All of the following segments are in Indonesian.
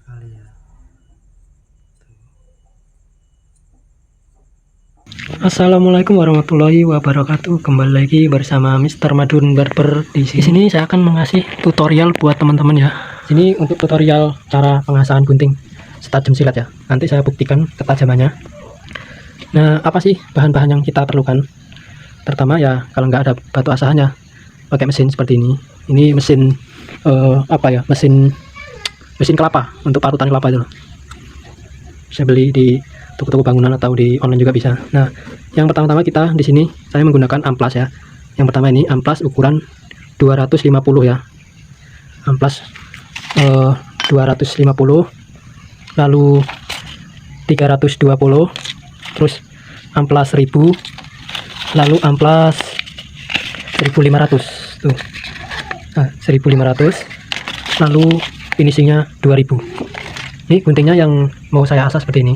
sekali ya. Assalamualaikum warahmatullahi wabarakatuh. Kembali lagi bersama Mr. Madun Barber. Di sini saya akan mengasih tutorial buat teman-teman ya. Ini untuk tutorial cara pengasahan gunting setajam silet ya. Nanti saya buktikan ketajamannya. Nah, apa sih bahan-bahan yang kita perlukan? Pertama ya, kalau nggak ada batu asahannya, pakai mesin seperti ini. Ini mesin mesin kelapa untuk parutan kelapa itu. Saya beli di toko-toko bangunan atau di online juga bisa. Nah, yang pertama-tama kita di sini saya menggunakan amplas ya. Yang pertama ini amplas ukuran 250 ya. Amplas 250, lalu 320, terus amplas 1000, lalu amplas 1500 tuh. Nah, 1500, lalu finishingnya 2000. Ini guntingnya yang mau saya asah seperti ini.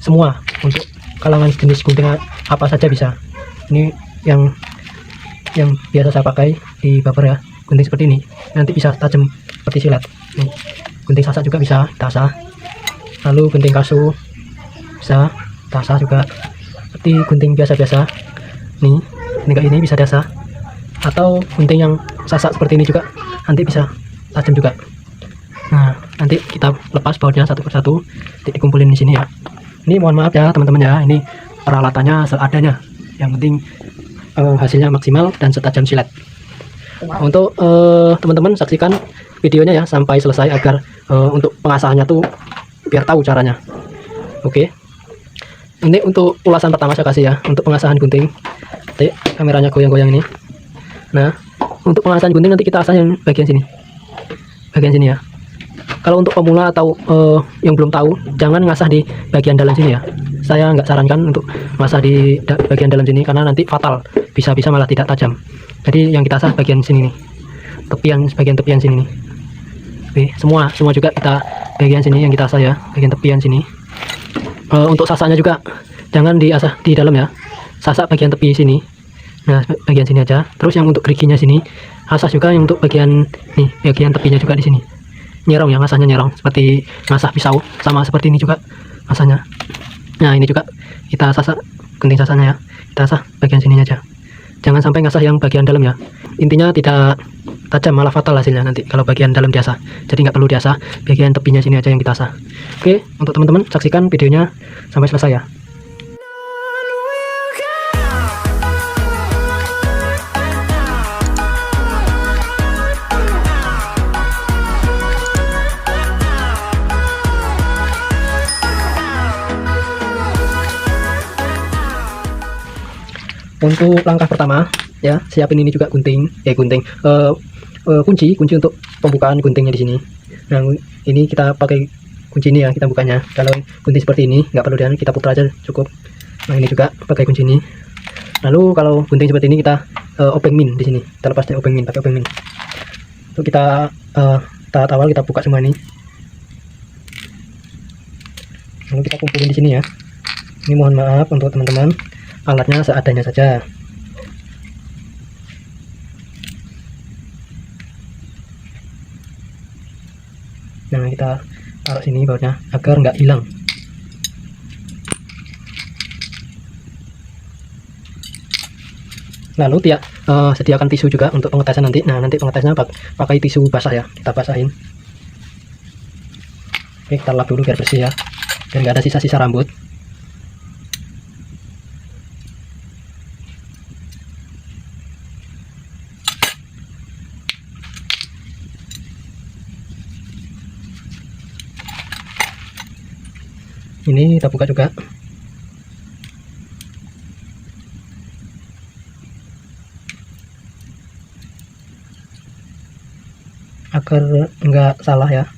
Semua untuk kalangan jenis gunting apa saja bisa. Ini yang biasa saya pakai di barber ya, gunting seperti ini. Nanti bisa tajam seperti silet. Nih, gunting sasak juga bisa tasah. Lalu gunting kasu bisa tasah juga. Seperti gunting biasa-biasa. Nih, ini bisa dasar. Atau gunting yang sasak seperti ini juga nanti bisa tajam juga. Nah, nanti kita lepas bautnya satu persatu, dikumpulin di sini ya. Ini mohon maaf ya teman-teman ya, ini peralatannya seadanya. Yang penting hasilnya maksimal dan setajam silet. Untuk teman-teman saksikan videonya ya sampai selesai agar untuk pengasahannya tuh biar tahu caranya. Oke. Ini untuk ulasan pertama saya kasih ya, untuk pengasahan gunting. Nanti kameranya goyang-goyang ini. Nah, untuk pengasahan gunting nanti kita asah yang bagian sini. Bagian sini ya. Kalau untuk pemula atau yang belum tahu, jangan ngasah di bagian dalam sini ya. Saya nggak sarankan untuk ngasah di bagian dalam sini karena nanti fatal, bisa-bisa malah tidak tajam. Jadi yang kita asah bagian sini nih, bagian tepian sini nih. Oke, semua juga kita bagian sini yang kita asah ya, bagian tepian sini. Untuk sasaknya juga jangan diasah di dalam ya, sasak bagian tepi sini. Nah, bagian sini aja. Terus yang untuk geriginya sini, asah juga yang untuk bagian nih, bagian tepinya juga di sini. Nyerong ya, ngasahnya nyerong seperti ngasah pisau, sama seperti ini juga ngasahnya. Nah, ini juga kita sasak gunting sasaknya ya, kita asah bagian sininya aja, jangan sampai ngasah yang bagian dalam ya. Intinya tidak tajam, malah fatal hasilnya nanti kalau bagian dalam diasah. Jadi nggak perlu diasah, bagian tepinya sini aja yang kita asah. Oke, untuk teman-teman saksikan videonya sampai selesai ya. Untuk langkah pertama ya, siapin ini juga kunci untuk pembukaan guntingnya di sini. Nah, ini kita pakai kunci ini ya, kita bukanya. Kalau gunting seperti ini nggak perlu kita putar aja cukup. Nah, ini juga pakai kunci ini. Lalu kalau gunting seperti ini kita obeng min di sini, kita lepas dari obeng min, pakai obeng min. Untuk kita tahap awal kita buka semua ini, lalu kita kumpulin di sini ya. Ini mohon maaf untuk teman-teman, alatnya seadanya saja. Nah, kita taruh sini bautnya agar nggak hilang. Lalu sediakan tisu juga untuk pengetesan nanti. Nah, nanti pengetesnya pakai tisu basah ya, kita basahin. Oke, kita lap dulu biar bersih ya, biar nggak ada sisa-sisa rambut. Ini kita buka juga. Agar nggak salah ya.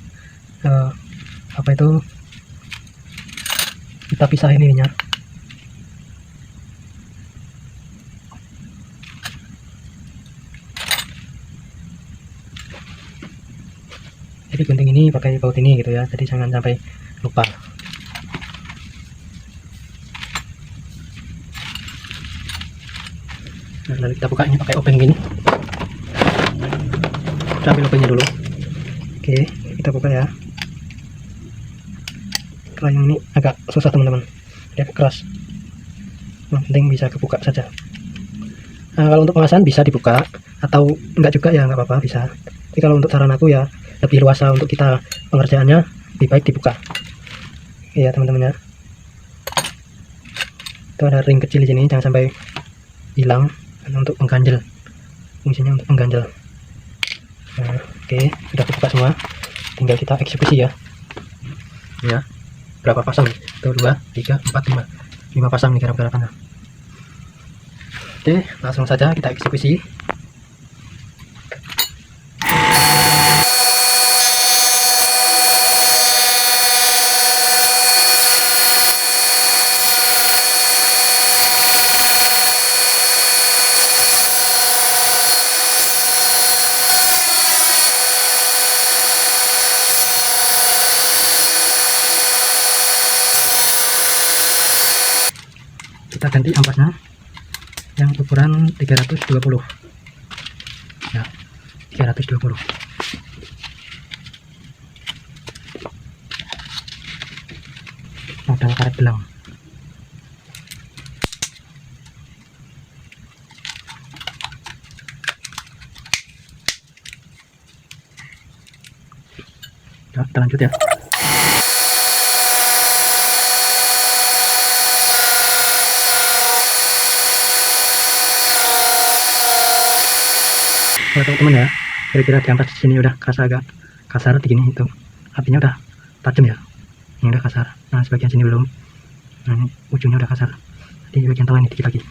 Kita pisahin ininya. Jadi gunting ini pakai baut ini gitu ya. Jadi jangan sampai lupa. Nah, lalu kita buka ini pakai obeng gini. Kita ambil obengnya dulu. Oke, kita buka ya. Kalau yang ini agak susah teman-teman, dia agak keras. Yang penting bisa kebuka saja. Nah, kalau untuk pemasangan bisa dibuka atau enggak juga ya nggak apa-apa, bisa. Tapi kalau untuk saran aku ya lebih luasa untuk kita pengerjaannya, lebih baik dibuka. Iya teman-teman ya. Itu ada ring kecil di sini, jangan sampai hilang. Karena untuk mengganjel, fungsinya untuk mengganjel. Nah, oke, sudah kebuka semua, tinggal kita eksekusi ya. Ya, berapa pasang nih? 1, 2, 3, 4, 5 pasang nih garap-garapannya. Oke, langsung saja kita eksekusi. Kita ganti ampasnya yang ukuran 320 ya, 320 modal karet belang. Ya, kita lanjut ya. Kalau teman-teman ya, kira-kira di ampas sini udah kerasa agak kasar begini, itu artinya udah tajam ya. Ini udah kasar. Nah, sebagian sini belum. Nah, ini ujungnya udah kasar. Di bagian tengah ini dikit lagi.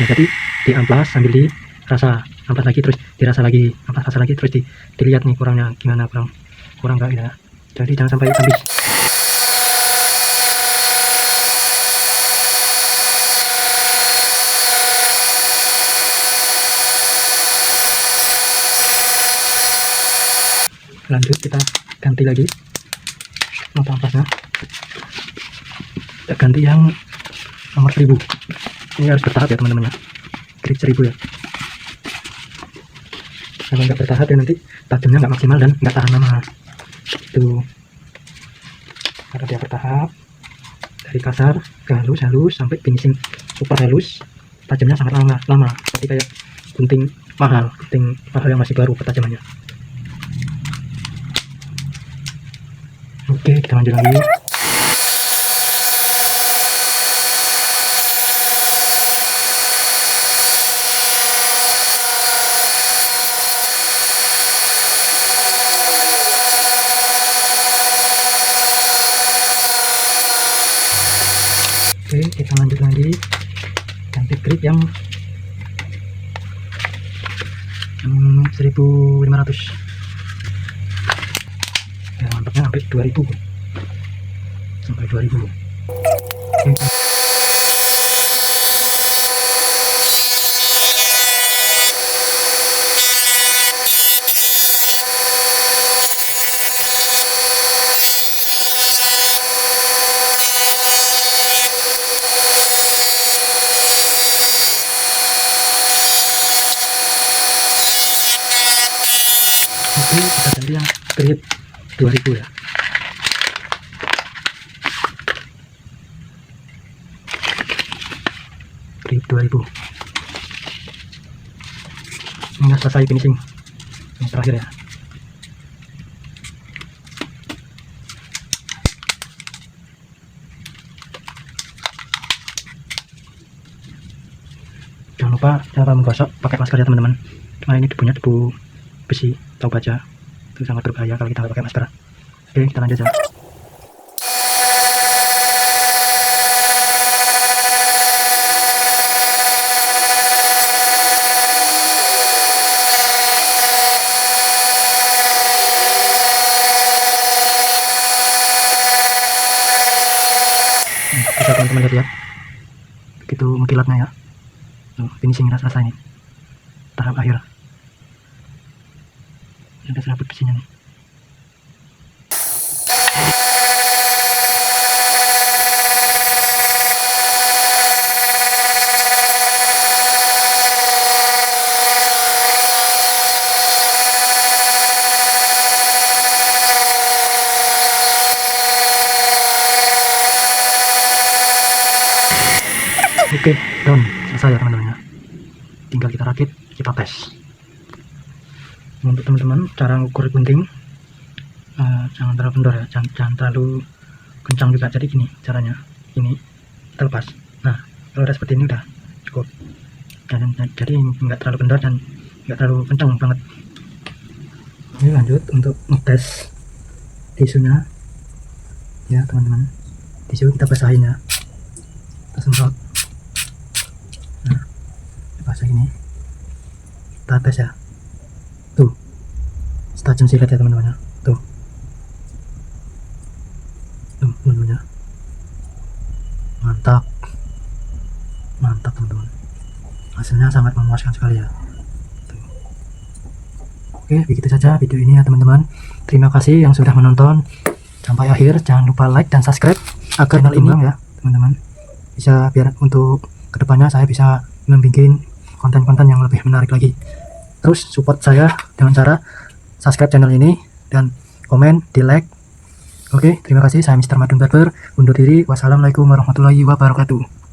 Nah, jadi di amplas sambil dirasa, amplas lagi terus dirasa lagi, amplas rasa lagi terus dilihat nih kurangnya gimana, kurang enggak ya. Jadi jangan sampai habis. Lanjut kita ganti lagi mata ampasnya, kita ganti yang nomor 1000. Ini harus bertahap ya teman-teman ya, grade 1000 ya. Kalau nggak bertahap ya nanti tajamnya nggak maksimal dan nggak tahan lama itu. Kalau dia bertahap dari kasar ke halus sampai finishing super halus, tajamnya sangat lama seperti kayak gunting mahal yang masih baru ketajamannya. Oke, kita lanjut lagi. Oke, kita lanjut lagi. Ganti grip yang 1500. Ya, mantapnya sampai 2000. Sampai 2000. Oke. Oke, kita ganti yang grade 2000 ya. Grade 2000. Ini udah selesai finishing. Ini terakhir ya. Jangan lupa cara menggosok pakai masker ya teman-teman. Karena ini debunya debu besi atau baja, itu sangat berbahaya kalau kita nggak pakai masker. Oke, kita lanjut ya. Bisa teman-teman lihat begitu mengkilatnya ya. Finishing rasa ini tahap akhir. Ada serabut besinya nih. Oke, done, selesai ya teman-teman ya. Tinggal kita rakit, kita tes. Untuk teman-teman, cara ngukur gunting jangan terlalu kendor ya, jangan terlalu kencang juga. Jadi gini caranya, ini kita lepas. Nah, kalau udah seperti ini udah cukup. Jadi nggak terlalu kendor dan nggak terlalu kencang banget. Ini lanjut untuk ngetes tisunya ya teman-teman. Tisu kita basahin ya, kita semprot. Nah, basah gini, kita tes ya. Tuh, tajam silet ya teman-teman ya. Tuh teman-teman ya, mantap teman-teman, hasilnya sangat memuaskan sekali ya. Tuh. Oke, begitu saja video ini ya teman-teman. Terima kasih yang sudah menonton sampai akhir. Jangan lupa like dan subscribe agar channel ini ya teman-teman, bisa biar untuk kedepannya saya bisa membuat konten-konten yang lebih menarik lagi. Terus support saya dengan cara subscribe channel ini dan komen, di like. Oke, terima kasih. Saya Mr. Madun Barber undur diri. Wassalamualaikum warahmatullahi wabarakatuh.